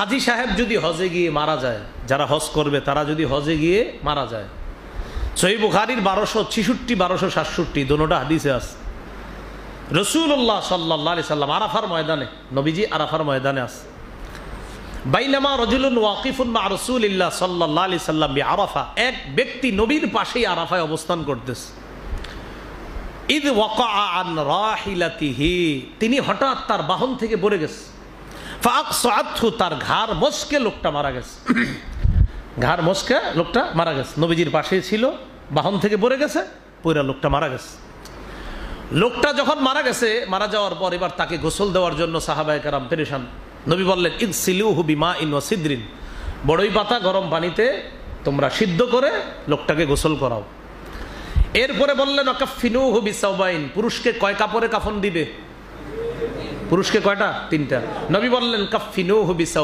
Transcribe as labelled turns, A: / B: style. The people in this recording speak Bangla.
A: হাজী সাহেব যদি হজে গিয়ে মারা যায়, যারা হজ করবে তারা যদি হজে গিয়ে মারা যায়, সহিহ বুখারীর 1266 1267 দুটোটা হাদিসে আছে, রাসূলুল্লাহ সাল্লাল্লাহু আলাইহি সাল্লাম আরাফার ময়দানে, নবীজি আরাফার ময়দানে আছে, বাইনামা রাজুলুন ওয়াকিফুন মা রাসূলিল্লাহ সাল্লাল্লাহু আলাইহি সাল্লাম বিআরাফা, এক ব্যক্তি নবীর পাশেই আরাফায় অবস্থান করতেছে, ইদ ওয়াকাআ আন রাহিলাতিহি, তিনি হঠাৎ তার বাহন থেকে পড়ে গেছে, ফাআকসাআতহু, তার ঘাড় মচকে লোকটা মারা গেছে, ঘাড় মচকে লোকটা মারা গেছে, নবীজির পাশেই ছিল, বাহন থেকে পড়ে গেছে, পুরা লোকটা মারা গেছে। লোকটা যখন মারা গেছে, মারা যাওয়ার পর এবার তাকে গোসল দেওয়ার জন্য সাহাবায়ে কেরাম পেরেশান। নবী বললেন ইগসিলুহু বিমাইন ওয়া সিদরিন, বড়ই পাতা গরম পানিতে তোমরা সিদ্ধ করে লোকটাকে গোসল করাও। এরপরে বললেন ওয়াকাফিনুহু বিসাওবাইন, পুরুষকে কয় কাপড়ে কাফন দিবে? পুরুষকে কয়টা? 3টা। নবী বললেন কাফিনুহু বিসাওবাইন,